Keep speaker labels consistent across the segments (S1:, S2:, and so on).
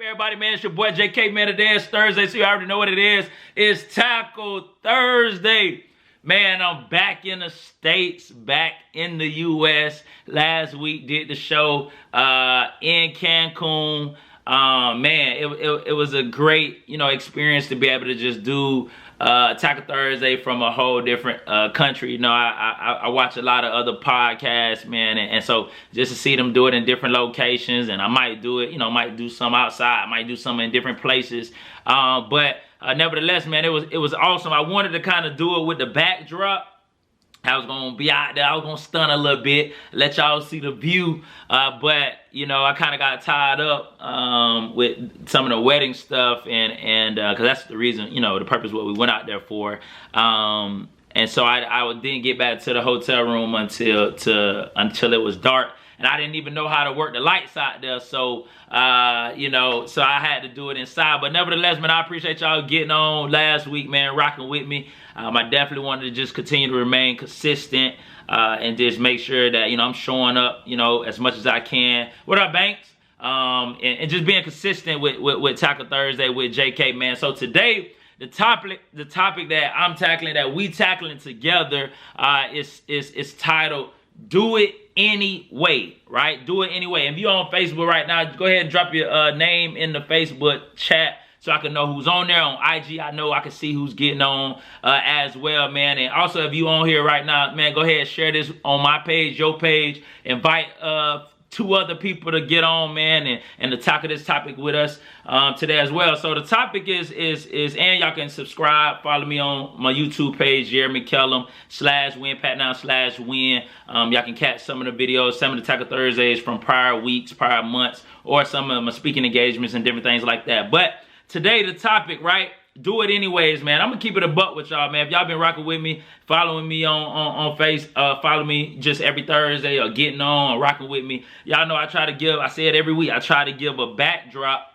S1: everybody, man? It's your boy JK, man. Today is Thursday, so you already know what it is. It's Taco Thursday. Man, I'm back in the States, back in the U.S. Last week, did the show in Cancun. Man, it was a great, experience to be able to just do Taco Thursday from a whole different country. I watch a lot of other podcasts, man, and so just to see them do it in different locations, and I might do it, might do some outside, might do some in different places, but nevertheless, man, it was awesome. I wanted to kind of do it with the backdrop. I was going to be out there. I was going to stun a little bit, let y'all see the view. But, I kind of got tied up with some of the wedding stuff. And because that's the reason, the purpose what we went out there for. And so I didn't get back to the hotel room until it was dark. And I didn't even know how to work the lights out there. So, so I had to do it inside. But nevertheless, man, I appreciate y'all getting on last week, man, rocking with me. I definitely wanted to just continue to remain consistent and just make sure that, I'm showing up, as much as I can. What up, Banks? And just being consistent with Taco Thursday with JK, man. So today, the topic that I'm tackling, that we tackling together, is titled "Do It Anyway," right? Do it anyway. And if you're on Facebook right now, go ahead and drop your name in the Facebook chat so I can know who's on there. On IG, I know I can see who's getting on as well, man. And also, if you on here right now, man, go ahead and share this on my page, your page. Invite 2 other people to get on, man, and to talk of this topic with us today as well. So the topic is and y'all can subscribe, follow me on my YouTube page, Jeremy Kellem /win, y'all can catch some of the videos, some of the Taco Thursdays from prior weeks, prior months, or some of my speaking engagements and different things like that. But today the topic, right? Do it anyways, man. I'm gonna keep it a buck with y'all, man. If y'all been rocking with me, following me on follow me just every Thursday, or getting on, or rocking with me, y'all know I say it every week, I try to give a backdrop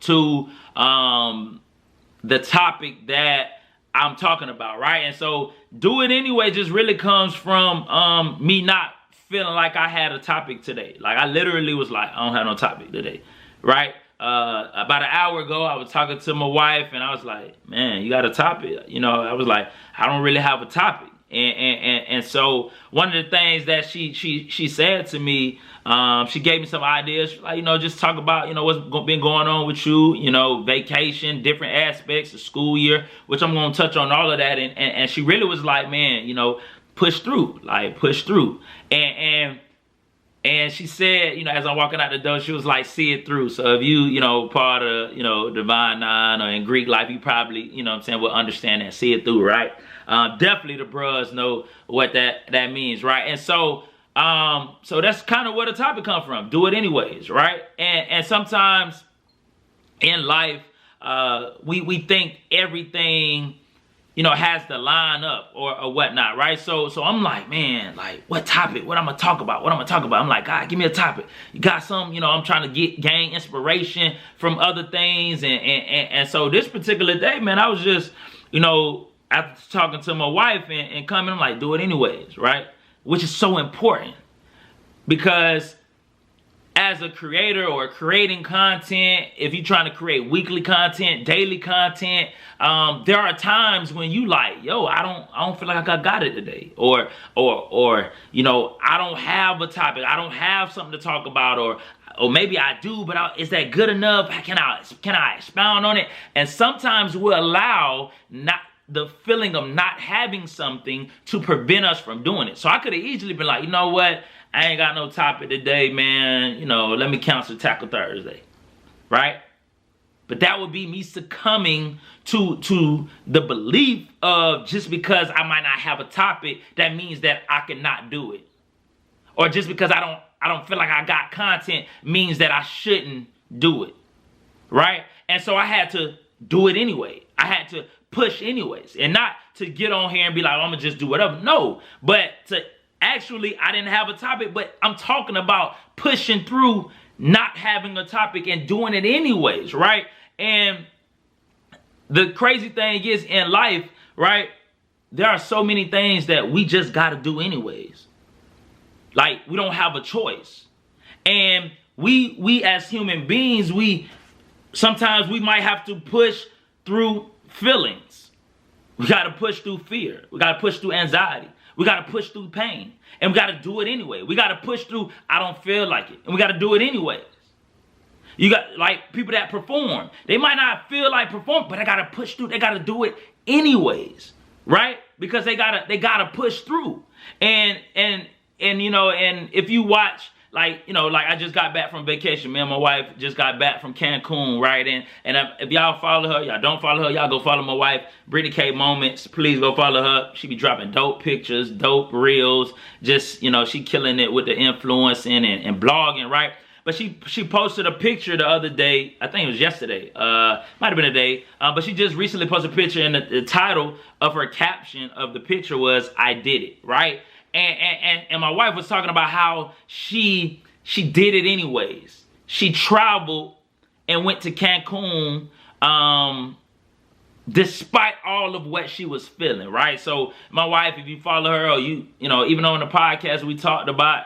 S1: to the topic that I'm talking about, right? And so do it anyway just really comes from me not feeling like I had a topic today. Like I literally was like, I don't have no topic today, right? About an hour ago, I was talking to my wife, and I was like, man, you got a topic? I was like, I don't really have a topic. And so one of the things that she said to me, she gave me some ideas, like, just talk about, what's been going on with you, vacation, different aspects of school year, which I'm going to touch on all of that. And she really was like, man, push through, like push through. And she said, as I'm walking out the door, she was like, see it through. So if you, part of, Divine Nine or in Greek life, you probably, will understand that, see it through, right? Definitely the bros know what that means, right? And so, so that's kind of where the topic come from. Do it anyways, right? And sometimes in life, we think everything, has to line up or whatnot, right? So I'm like, man, like, what topic? What I'm gonna talk about? I'm like, God, give me a topic. You got some, I'm trying to gain inspiration from other things, and so this particular day, man, I was just, after talking to my wife and coming, I'm like, do it anyways, right? Which is so important, because as a creator or creating content, if you're trying to create weekly content, daily content, there are times when you like, yo, I don't feel like I got it today, or I don't have a topic, I don't have something to talk about, or maybe I do, but is that good enough? Can I expound on it? And sometimes we'll allow the feeling of not having something to prevent us from doing it. So I could have easily been like, you know what? I ain't got no topic today, man. Let me cancel Taco Thursday, right? But that would be me succumbing to the belief of just because I might not have a topic, that means that I cannot do it. Or just because I don't feel like I got content means that I shouldn't do it, right? And so I had to do it anyway. I had to push anyways, and not to get on here and be like, I'm gonna just do whatever. No, but to actually, I didn't have a topic, but I'm talking about pushing through not having a topic and doing it anyways, right? And the crazy thing is, in life, right, there are so many things that we just got to do anyways. Like, we don't have a choice. And we as human beings, we sometimes we might have to push through feelings. We got to push through fear. We got to push through anxiety. We got to push through pain. And we got to do it anyway. We got to push through, I don't feel like it. And we got to do it anyways. You got, like, people that perform. They might not feel like performing, but they got to push through. They got to do it anyways, right? Because they gotta push through. And you know, and if you watch, like, you know, like I just got back from vacation. Me and my wife just got back from Cancun, right? And if y'all follow her, y'all don't follow her, y'all go follow my wife, Brittany K Moments. Please go follow her. She be dropping dope pictures, dope reels. Just, you know, she killing it with the influencing and blogging, right? But she posted a picture the other day. I think it was yesterday. Might have been a day. But she just recently posted a picture, and the title of her caption of the picture was "I did it," right? And my wife was talking about how she did it anyways. She traveled and went to Cancun despite all of what she was feeling, right? So my wife, if you follow her, or you know, even on the podcast we talked about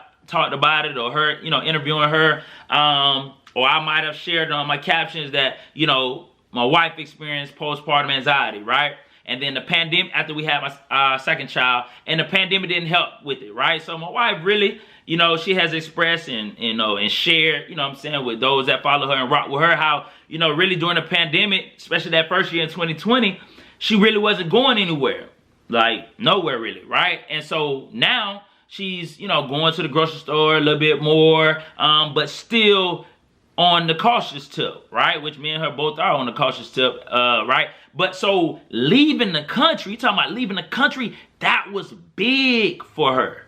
S1: it, or her, you know, interviewing her, or I might have shared on my captions that, you know, my wife experienced postpartum anxiety, right? And then the pandemic, after we had my second child, and the pandemic didn't help with it, right? So my wife really, you know, she has expressed and, you know, and shared, you know what I'm saying, with those that follow her and rock with her, how, you know, really during the pandemic, especially that first year in 2020, she really wasn't going anywhere, like nowhere really, right? And so now she's, you know, going to the grocery store a little bit more, but still on the cautious tip, right? Which me and her both are on the cautious tip, right? But so leaving the country, talking about leaving the country, that was big for her.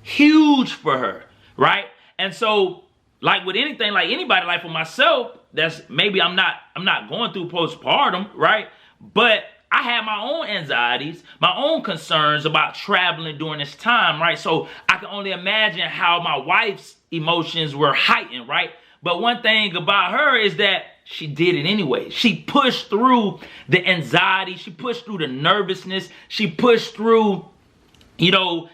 S1: Huge for her, right? And so, like with anything, like anybody, like for myself, that's maybe I'm not going through postpartum, right? But I had my own anxieties, my own concerns about traveling during this time, right? So I can only imagine how my wife's emotions were heightened, right? But one thing about her is that she did it anyway. She pushed through the anxiety. She pushed through the nervousness. She pushed through, you know,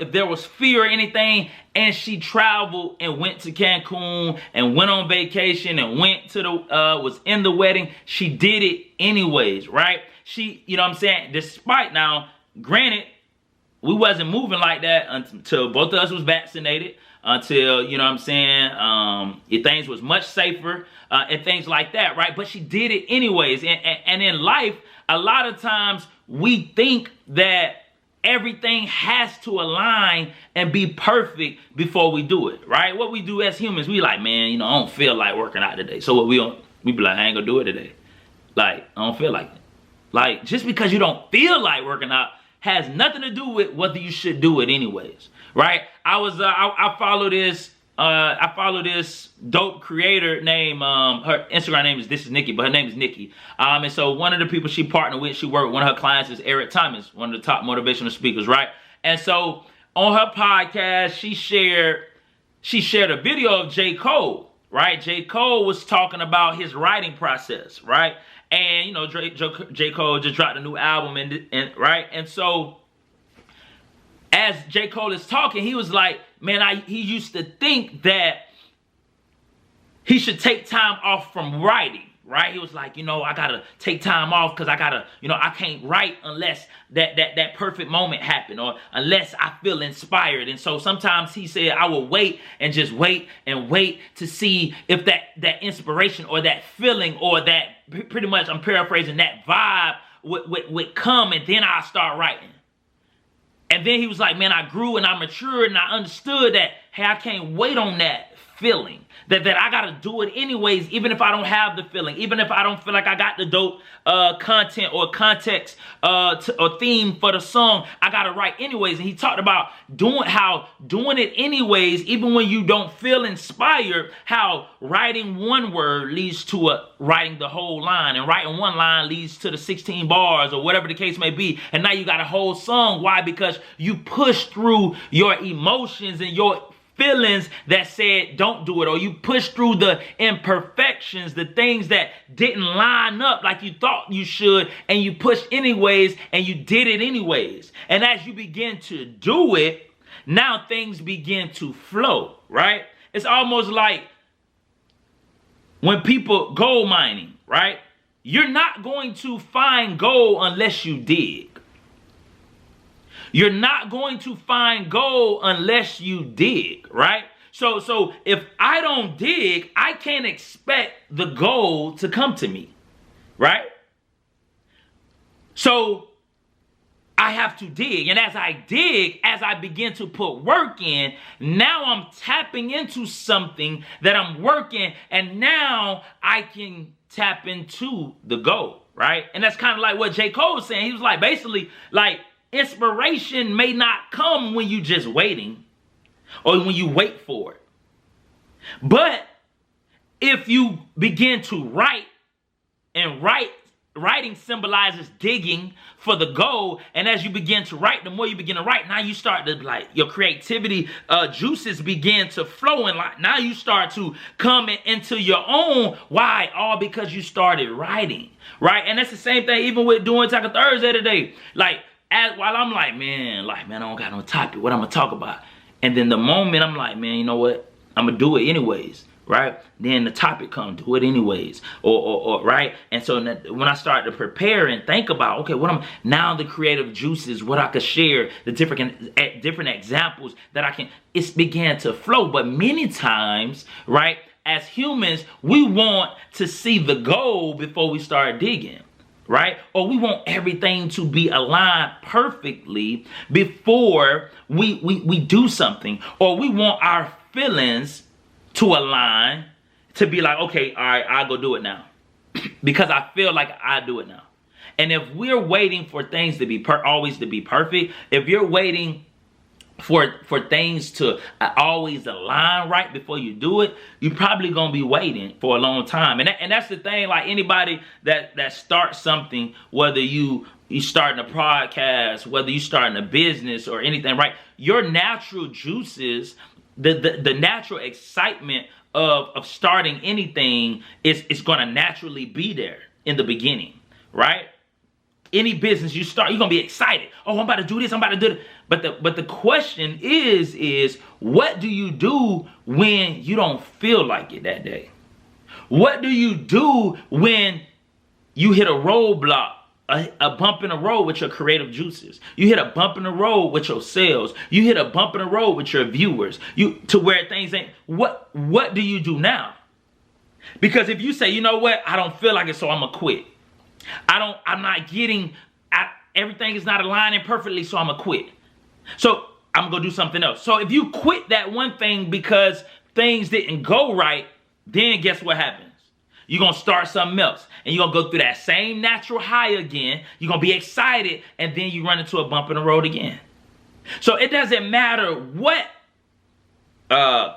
S1: if there was fear or anything, and she traveled and went to Cancun and went on vacation and went to the, was in the wedding. She did it anyways, right? She, you know what I'm saying? Despite, now, granted, we wasn't moving like that until both of us was vaccinated, until, you know what I'm saying, things was much safer, and things like that, right? But she did it anyways. And in life, a lot of times we think that everything has to align and be perfect before we do it, right? What we do as humans, we like, man, you know, I don't feel like working out today. So what we be like, I ain't gonna do it today. Like, I don't feel like it. Like, just because you don't feel like working out has nothing to do with whether you should do it anyways, right? I follow this dope creator named, her Instagram name is This Is Nikki, but her name is Nikki. And so one of the people she partnered with, she worked with, one of her clients is Eric Thomas, one of the top motivational speakers, right? And so on her podcast, she shared a video of J. Cole, right? J. Cole was talking about his writing process, right? And, you know, J. Cole just dropped a new album, and right? And so as J. Cole is talking, he was like, man, he used to think that he should take time off from writing, right? He was like, you know, I gotta take time off because I gotta, you know, I can't write unless that perfect moment happened, or unless I feel inspired. And so sometimes he said, I will wait and just wait and wait to see if that inspiration or that feeling or that, pretty much I'm paraphrasing, that vibe would come, and then I'll start writing. And then he was like, man, I grew and I matured and I understood that, hey, I can't wait on that feeling. That I got to do it anyways, even if I don't have the feeling. Even if I don't feel like I got the dope content or context or theme for the song, I got to write anyways. And he talked about doing it anyways, even when you don't feel inspired, how writing one word leads to writing the whole line. And writing one line leads to the 16 bars or whatever the case may be. And now you got a whole song. Why? Because you push through your emotions and your feelings that said don't do it, or you push through the imperfections, the things that didn't line up like you thought you should, and you pushed anyways, and you did it anyways. And as you begin to do it, now things begin to flow, right? It's almost like when people gold mining, right? You're not going to find gold unless you dig. You're not going to find gold unless you dig, right? So if I don't dig, I can't expect the gold to come to me, right? So I have to dig. And as I dig, as I begin to put work in, now I'm tapping into something that I'm working, and now I can tap into the gold, right? And that's kind of like what J. Cole was saying. He was like, basically, like, inspiration may not come when you just waiting or when you wait for it. But if you begin to write, and writing symbolizes digging for the goal, and as you begin to write, the more you begin to write, now you start to, like, your creativity juices begin to flow, and like now you start to come into your own. Why? All because you started writing, right? And that's the same thing even with doing Taco Thursday today. Like, while I'm like, man, I don't got no topic, what I'm gonna talk about, and then the moment I'm like, man, you know what, I'm gonna do it anyways, right? Then the topic comes, do it anyways, or right? And so when I start to prepare and think about, okay, now the creative juices, what I could share, the different examples that I can, it's began to flow. But many times, right, as humans, we want to see the goal before we start digging, right? Or we want everything to be aligned perfectly before we do something, or we want our feelings to align, to be like, okay, all right, I'll go do it now because I feel like I do it now. And if we're waiting for things to be always to be perfect, if you're waiting for things to always align right before you do it, you're probably gonna be waiting for a long time. And that's the thing. Like, anybody that starts something, whether you starting a podcast, whether you starting a business or anything, right? Your natural juices, the natural excitement of starting anything is going to naturally be there in the beginning, right? Any business you start, you're going to be excited. Oh, I'm about to do this, I'm about to do it. But the question is what do you do when you don't feel like it that day? What do you do when you hit a roadblock? A bump in the road with your creative juices. You hit a bump in the road with your sales. You hit a bump in the road with your viewers. To where things ain't. What do you do now? Because if you say, you know what, I don't feel like it, so I'm gonna quit. I'm not getting. Everything is not aligning perfectly, so I'm gonna quit. So I'm gonna go do something else. So if you quit that one thing because things didn't go right, then guess what happens? You're going to start something else. And you're going to go through that same natural high again. You're going to be excited. And then you run into a bump in the road again. So it doesn't matter what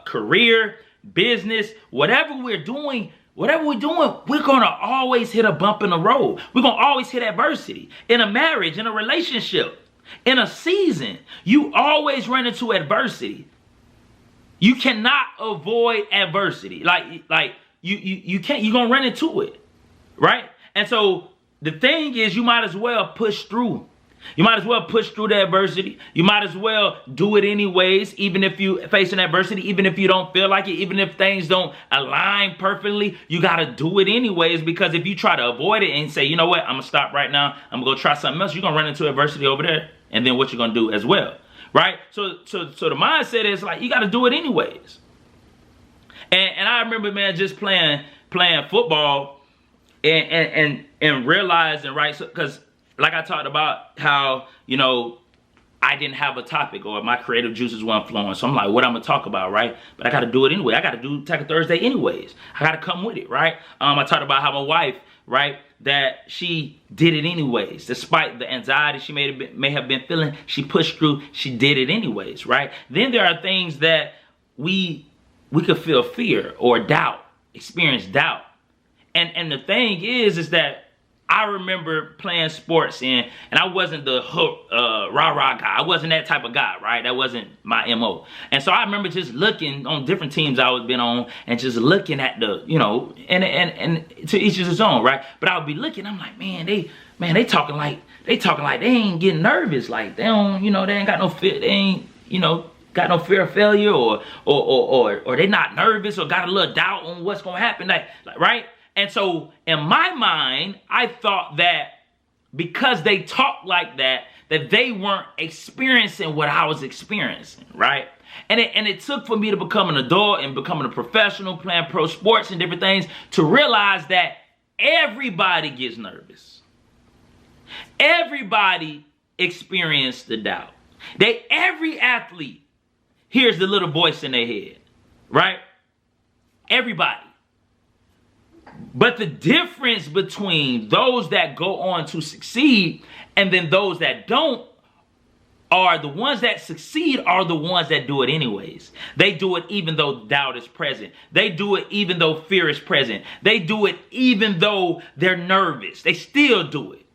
S1: career, business, whatever we're doing, we're going to always hit a bump in the road. We're going to always hit adversity. In a marriage, in a relationship, in a season, you always run into adversity. You cannot avoid adversity. Like you can't, you're going to run into it, right? And so the thing is, you might as well push through. You might as well push through the adversity. You might as well do it anyways, even if you facing adversity, even if you don't feel like it, even if things don't align perfectly, you got to do it anyways, because if you try to avoid it and say, you know what, I'm going to stop right now, I'm going to go try something else, you're going to run into adversity over there, and then what you're going to do as well, right? So the mindset is like, you got to do it anyways. And I remember, man, just playing football and realizing, right, because like I talked about how, you know, I didn't have a topic or my creative juices weren't flowing. So I'm like, what I'm going to talk about, right? But I got to do it anyway. I got to do Taco Thursday anyways. I got to come with it, right? I talked about how my wife, right, that she did it anyways. Despite the anxiety she may have been feeling, she pushed through. She did it anyways, right? Then there are things that we could feel fear or doubt, experience doubt. And the thing is that I remember playing sports and I wasn't the rah-rah guy. I wasn't that type of guy, right? That wasn't my MO. And so I remember just looking on different teams I was been on and just looking at the, you know, and to each his own, right? But I would be looking, I'm like, man, they talking like they ain't getting nervous. Like they don't, you know, they ain't got no fit. They ain't, you know, got no fear of failure, or they not nervous, or got a little doubt on what's gonna happen, like, right? And so in my mind, I thought that because they talked like that they weren't experiencing what I was experiencing, right? And it took for me to become an adult and becoming a professional, playing pro sports and different things, to realize that everybody gets nervous. Everybody experienced the doubt. Every athlete hears the little voice in their head, right? Everybody. But the difference between those that go on to succeed and then those that don't are the ones that succeed are the ones that do it anyways. They do it even though doubt is present. They do it even though fear is present. They do it even though they're nervous. They still do it.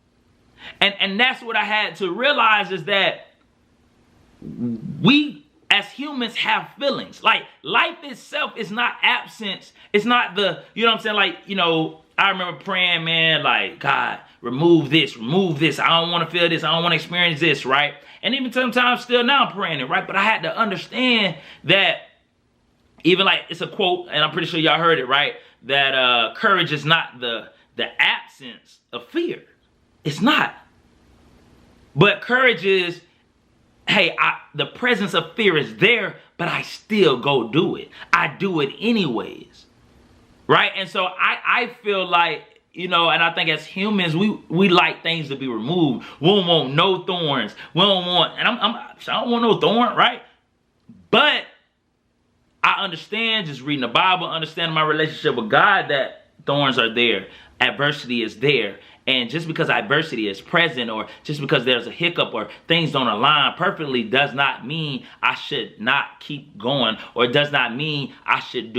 S1: And that's what I had to realize, is that we as humans have feelings. Like, life itself is not absence. It's not the, you know what I'm saying? Like, you know, I remember praying, man, like, God, remove this. I don't want to feel this. I don't want to experience this, right? And even sometimes still now I'm praying it, right? But I had to understand that, even like, it's a quote, and I'm pretty sure y'all heard it, right? That courage is not the absence of fear. It's not. But courage is, hey, the presence of fear is there, but I still go do it. I do it anyways, right? And so I feel like, you know, and I think as humans, we like things to be removed. We don't want no thorns. We don't want, and I don't want no thorn, right? But I understand, just reading the Bible, understanding my relationship with God, that thorns are there. Adversity is there. And just because adversity is present, or just because there's a hiccup or things don't align perfectly, does not mean I should not keep going, or does not mean I should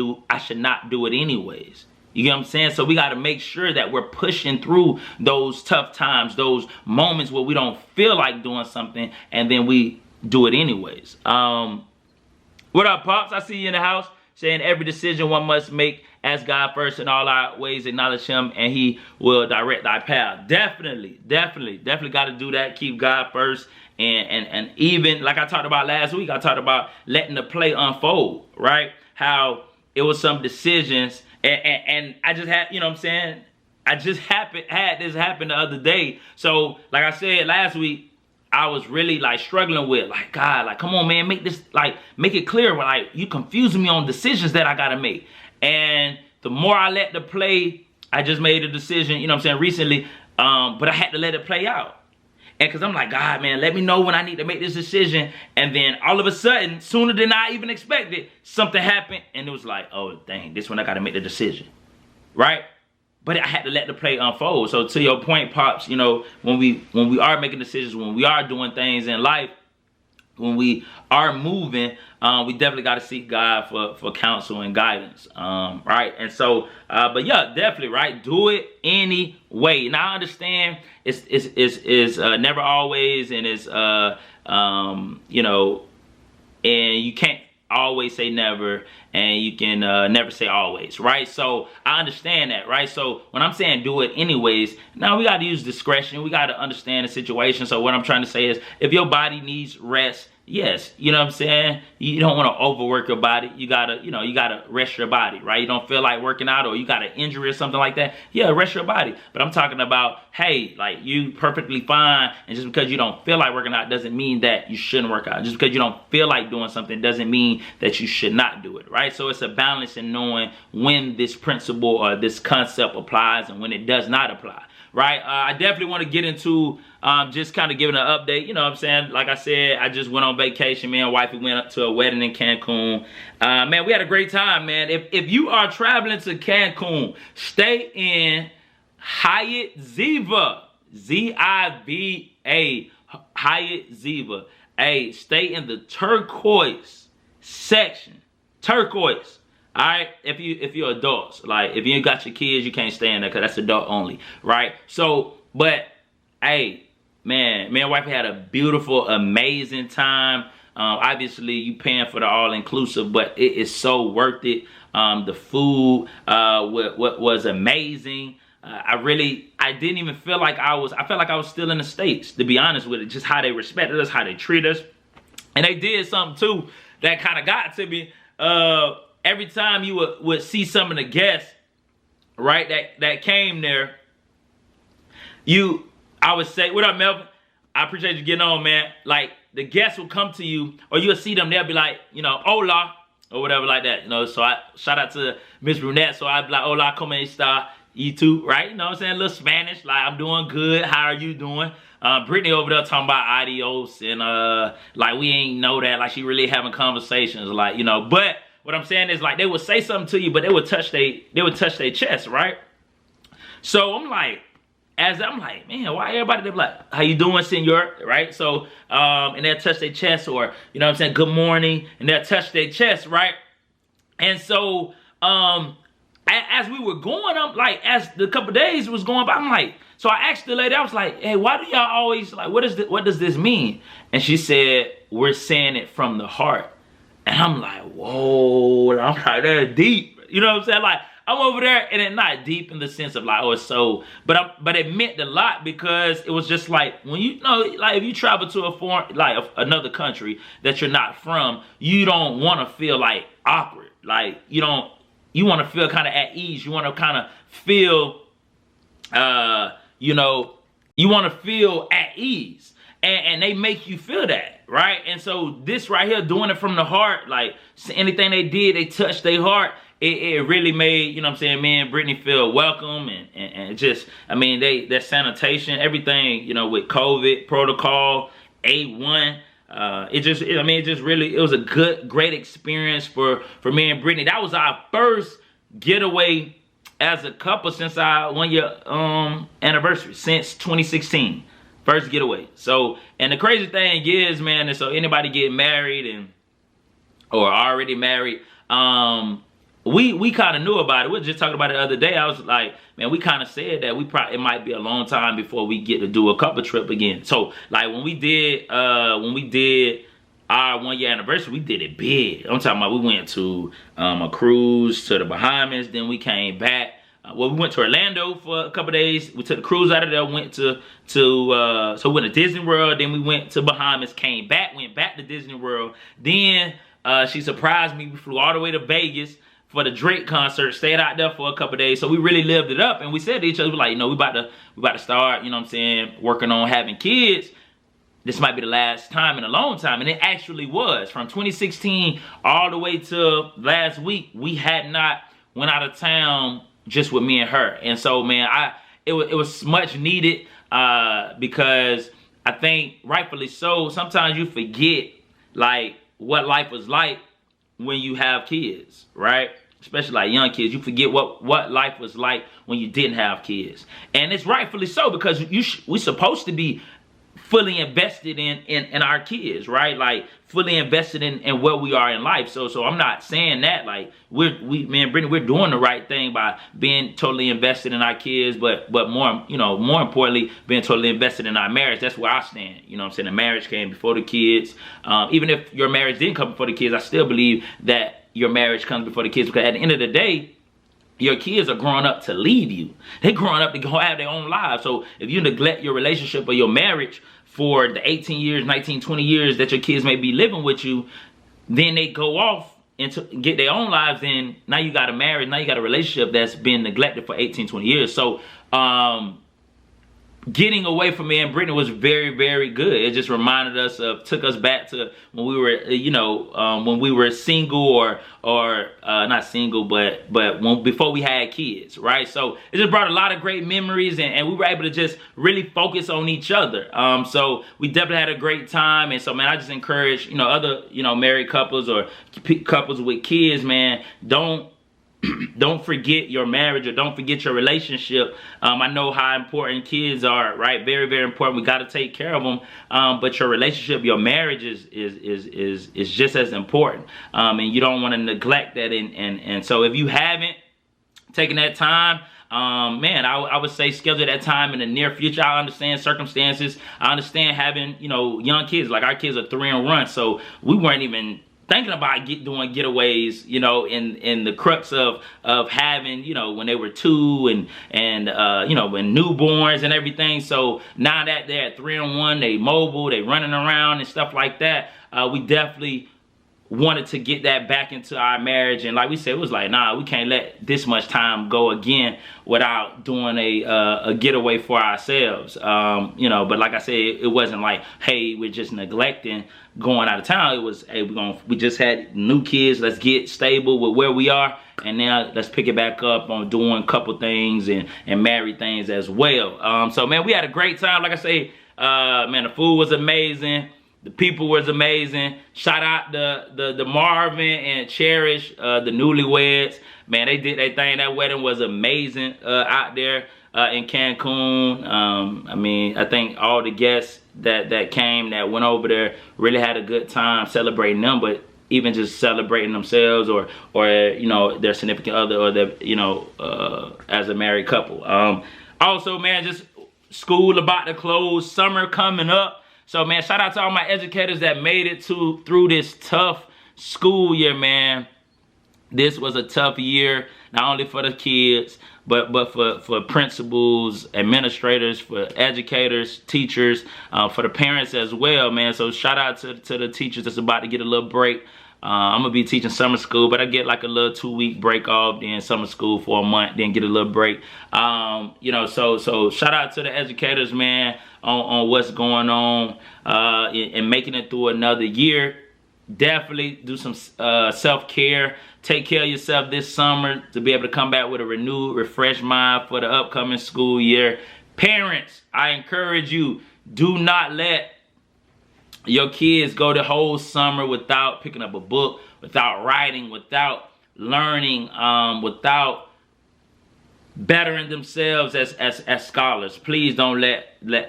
S1: not do it anyways. You get what I'm saying? So we got to make sure that we're pushing through those tough times, those moments where we don't feel like doing something, and then we do it anyways. What up, Pops? I see you in the house. Saying every decision one must make, ask God first in all our ways, acknowledge him, and he will direct thy path. Definitely got to do that. Keep God first. And even like I talked about last week, I talked about letting the play unfold, right? How it was some decisions, and I just had, you know what I'm saying? I just had this happen the other day. So like I said last week, I was really like struggling with, like, God, like, come on, man, make this, like, make it clear. Like, you confusing me on decisions that I got to make. And the more I let the play, I just made a decision, you know what I'm saying, recently, but I had to let it play out. And because I'm like, God, man, let me know when I need to make this decision. And then all of a sudden, sooner than I even expected, something happened. And it was like, oh, dang, this one I got to make the decision, right? But I had to let the play unfold. So to your point, Pops, you know, when we are making decisions, when we are doing things in life, when we are moving, we definitely got to seek God for counsel and guidance, right? And so, but yeah, definitely, right? Do it anyway. Now I understand it's never always, and it's you know, and you can't always say never, and you can never say always, right? So I understand that, right? So when I'm saying do it anyways, now we got to use discretion. We got to understand the situation. So what I'm trying to say is, if your body needs rest, yes, you know what I'm saying? You don't want to overwork your body. You gotta, you know, you gotta rest your body, right? You don't feel like working out, or you got an injury or something like that. Yeah, rest your body. But I'm talking about, hey, like, you perfectly fine, and just because you don't feel like working out doesn't mean that you shouldn't work out. Just because you don't feel like doing something doesn't mean that you should not do it, right? So it's a balance in knowing when this principle or this concept applies and when it does not apply. Right, I definitely want to get into just kind of giving an update. You know what I'm saying? Like I said, I just went on vacation. Me and wifey went up to a wedding in Cancun. Man, we had a great time, man. If you are traveling to Cancun, stay in Hyatt Ziva. Z-I-V-A. Hyatt Ziva. Hey, stay in the turquoise section. Turquoise. All right, if you're adults, like, if you ain't got your kids, you can't stay in there because that's adult only, right? So, but hey, man, me and wife had a beautiful, amazing time. Obviously, you paying for the all-inclusive, but it is so worth it. The food what was amazing. I didn't even feel like I felt like I was still in the States, to be honest with it. Just how they respected us, how they treat us. And they did something too that kind of got to me. Every time you would see some of the guests, right, that came there, I would say, what up, Melvin? I appreciate you getting on, man. Like, the guests will come to you, or you'll see them, they'll be like, hola, or whatever like that. So I shout out to Miss Brunette. So I'd be like, hola, como esta? You too, right? You know what I'm saying? A little Spanish, like, I'm doing good. How are you doing? Brittany over there talking about adios, and like, we ain't know that. Like, she really having conversations, like, But what I'm saying is, like, they would say something to you, but they would touch their chest, right? So I'm like, man, why everybody, they be like, how you doing, senor? Right? So, and they'll touch their chest, or, what I'm saying, good morning, and they'll touch their chest, right? And so, as we were going, I'm like, as the couple days was going by, I'm like, so I asked the lady, I was like, hey, why do y'all always, like, what does this mean? And she said, we're saying it from the heart. And I'm like, whoa, I'm like, that's deep. You know what I'm saying? Like, I'm over there, and it's not deep in the sense of like, oh, it's so, but it meant a lot, because it was just like, when like, if you travel to a foreign, like another country that you're not from, you don't want to feel like awkward. Like, you want to feel kind of at ease. You want to kind of feel, you want to feel at ease, and they make you feel that, right? And so this right here, doing it from the heart, like, anything they did, they touched their heart. It really made, what I'm saying, me and Brittany feel welcome, and just, I mean, their sanitation, everything, with COVID protocol, A1. It was a great experience for me and Brittany. That was our first getaway as a couple since our 1 year anniversary, since 2016. First getaway. So, and the crazy thing is, man, and so anybody getting married or already married, we kind of knew about it. We were just talking about it the other day. I was like, man, we kind of said that it might be a long time before we get to do a couple trip again. So, like, when we did our 1 year anniversary, we did it big. I'm talking about, we went to a cruise to the Bahamas. Then we came back. We went to Orlando for a couple days. We took the cruise out of there. Went so we went to Disney World. Then we went to Bahamas. Came back. Went back to Disney World. Then she surprised me. We flew all the way to Vegas for the Drake concert. Stayed out there for a couple days. So we really lived it up. And we said to each other, like, we about to start, working on having kids. This might be the last time in a long time. And it actually was. From 2016 all the way to last week, we had not went out of town just with me and her. And so, man, it was much needed, because I think, rightfully so, sometimes you forget, like, what life was like when you have kids, right? Especially like young kids. You forget what life was like when you didn't have kids. And it's rightfully so, because we're supposed to be fully invested in our kids, right? Like, fully invested in where we are in life. So I'm not saying that, like, me and Brittany, we're doing the right thing by being totally invested in our kids, but more importantly, being totally invested in our marriage. That's where I stand. I'm saying, the marriage came before the kids. Even if your marriage didn't come before the kids, I still believe that your marriage comes before the kids, because at the end of the day, your kids are growing up to leave you. They're growing up to go have their own lives. So if you neglect your relationship or your marriage for the 18 years, 19, 20 years that your kids may be living with you, then they go off and to get their own lives. Then now you got a marriage, now you got a relationship that's been neglected for 18, 20 years. So getting away from me and Brittany was very, very good. It just reminded us took us back to when we were, when we were single or not single, but before we had kids, right? So it just brought a lot of great memories, and we were able to just really focus on each other. So we definitely had a great time. And so, man, I just encourage, other, married couples or couples with kids, man, don't forget your marriage, or don't forget your relationship. I know how important kids are, right? Very, very important. We got to take care of them. But your relationship, your marriage is just as important. And you don't want to neglect that. And so if you haven't taken that time, man, I would say schedule that time in the near future. I understand circumstances. I understand having, young kids. Like, our kids are 3 and 1, so we weren't even thinking about doing getaways, you know, in the crux of having, you know, when they were 2 and you know, when newborns and everything. So now that they're at 3 and 1, they mobile, they running around and stuff like that. We definitely wanted to get that back into our marriage, and like we said, it was like, nah, we can't let this much time go again without doing a getaway for ourselves. You know, but like I said, it wasn't like, hey, we're just neglecting going out of town. It was, hey, we just had new kids, let's get stable with where we are, and now let's pick it back up on doing a couple things and married things as well. So man, we had a great time. Like I say, man, the food was amazing. The people was amazing. Shout out the Marvin and Cherish, the newlyweds. Man, they did their thing. That wedding was amazing out there in Cancun. I mean, I think all the guests that came, that went over there, really had a good time celebrating them, but even just celebrating themselves or you know, their significant other, or their, you know, as a married couple. Also, man, just school about to close, summer coming up. So, man, shout out to all my educators that made it through this tough school year, man. This was a tough year, not only for the kids, but for principals, administrators, for educators, teachers, for the parents as well, man. So shout out to the teachers that's about to get a little break. I'm gonna be teaching summer school, but I get like a little 2-week break off, then summer school for a month, then get a little break. You know, so shout out to the educators, man, on what's going on and making it through another year. Definitely do some self-care. Take care of yourself this summer to be able to come back with a renewed, refreshed mind for the upcoming school year. Parents, I encourage you, do not let your kids go the whole summer without picking up a book, without writing, without learning, without bettering themselves as scholars. Please don't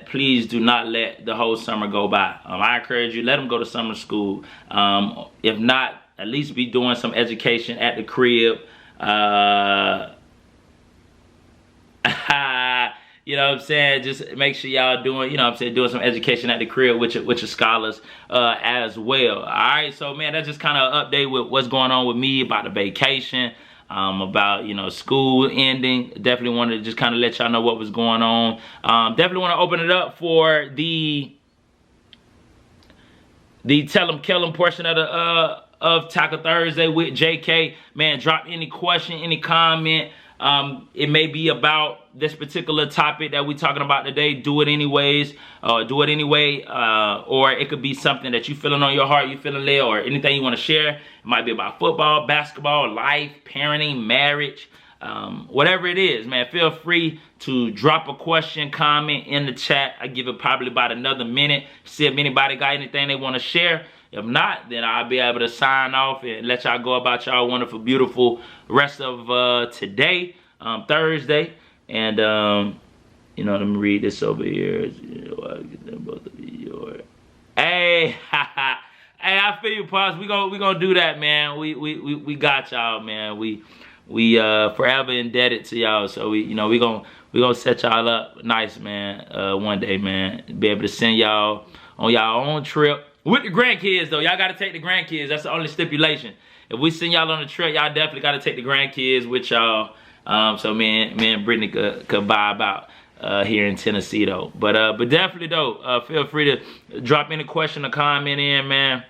S1: please do not let the whole summer go by. I encourage you, let them go to summer school. If not, at least be doing some education at the crib. You know what I'm saying? Just make sure y'all doing, you know what I'm saying, doing some education at the crib with your scholars as well. All right, so man, that's just kind of an update with what's going on with me, about the vacation, about, you know, school ending. Definitely wanted to just kind of let y'all know what was going on. Definitely want to open it up for the Kellem portion of Tackle Thursday with JK. Man, drop any question, any comment. It may be about this particular topic that we're talking about today. Do it anyways. Do it anyway. Or it could be something that you feeling on your heart, you feeling there, or anything you want to share. It might be about football, basketball, life, parenting, marriage, whatever it is, man. Feel free to drop a question, comment in the chat. I give it probably about another minute. See if anybody got anything they want to share. If not, then I'll be able to sign off and let y'all go about y'all wonderful, beautiful rest of today, Thursday. And, you know, let me read this over here. Hey, hey, I feel you, Pops. We gonna do that, man. We got y'all, man. We forever indebted to y'all. So we gonna set y'all up nice, man. One day, man. Be able to send y'all on y'all own trip. With the grandkids, though. Y'all got to take the grandkids. That's the only stipulation. If we send y'all on the trip, y'all definitely got to take the grandkids with y'all. So me and Brittany could vibe out here in Tennessee, though. But definitely, though, feel free to drop any question or comment in, man.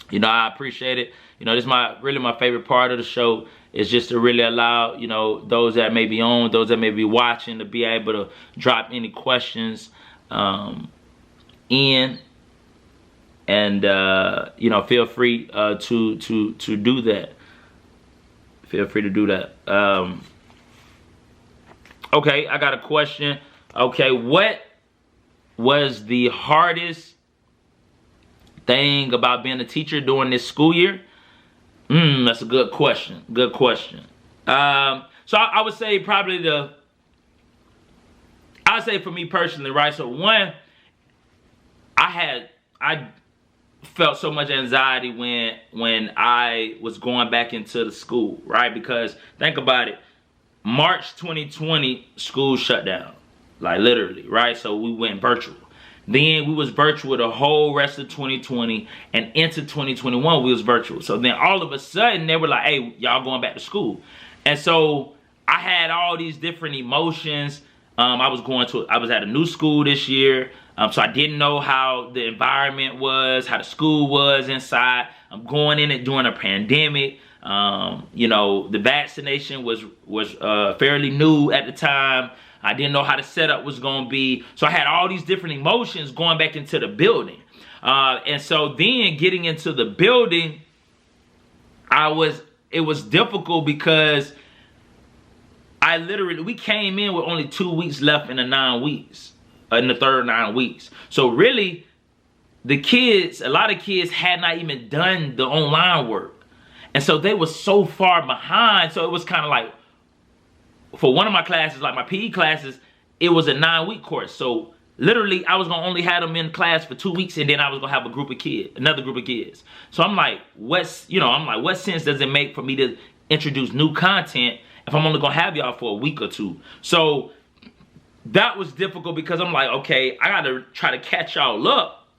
S1: You know, I appreciate it. You know, this is really my favorite part of the show, is just to really allow, you know, those that may be on, those that may be watching, to be able to drop any questions in. And you know, feel free to do that. Feel free to do that. Okay, I got a question. Okay, what was the hardest thing about being a teacher during this school year? That's a good question. Good question. So I would say probably I'd say for me personally, right? So one, I felt so much anxiety when I was going back into the school, right? Because think about it, March 2020, school shut down, like literally, right? So we went virtual. Then we was virtual the whole rest of 2020, and into 2021 we was virtual. So then all of a sudden they were like, hey, y'all going back to school. And so I had all these different emotions. I was at a new school this year. So I didn't know how the environment was, how the school was inside. I'm going in it during a pandemic. You know, the vaccination was fairly new at the time. I didn't know how the setup was going to be. So I had all these different emotions going back into the building. And so then getting into the building, it was difficult because we came in with only 2 weeks left in the 9 weeks, in the third 9 weeks. So really, a lot of kids had not even done the online work. And so they were so far behind. So it was kind of like, for one of my classes, like my PE classes, it was a 9-week course. So literally, I was going to only have them in class for 2 weeks, and then I was going to have another group of kids. So I'm like, what sense does it make for me to introduce new content if I'm only going to have y'all for a week or two? So that was difficult because I'm like, okay, I got to try to catch y'all up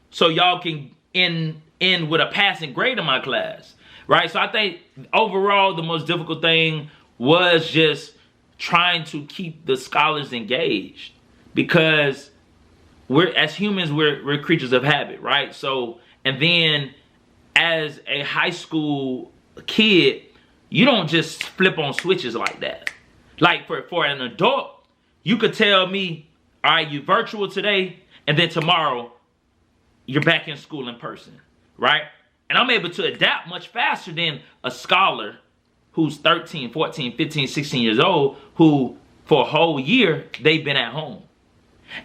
S1: so y'all can end with a passing grade in my class, right? So I think overall the most difficult thing was just trying to keep the scholars engaged, because as humans, we're creatures of habit, right? So, and then as a high school kid, you don't just flip on switches like that. Like for an adult, you could tell me, all right, you're virtual today, and then tomorrow you're back in school in person, right? And I'm able to adapt much faster than a scholar who's 13, 14, 15, 16 years old, who for a whole year, they've been at home.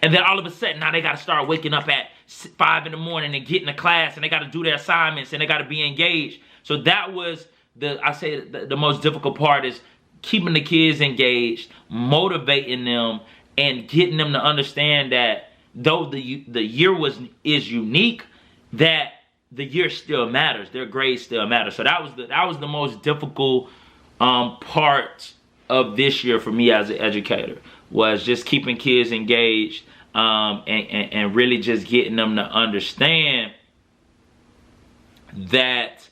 S1: And then all of a sudden, now they got to start waking up at 5 in the morning and getting to class, and they got to do their assignments, and they got to be engaged. So that was the most difficult part, is keeping the kids engaged, motivating them, and getting them to understand that though the year is unique, that the year still matters. Their grades still matter. So that was the most difficult part of this year for me as an educator, was just keeping kids engaged and really just getting them to understand that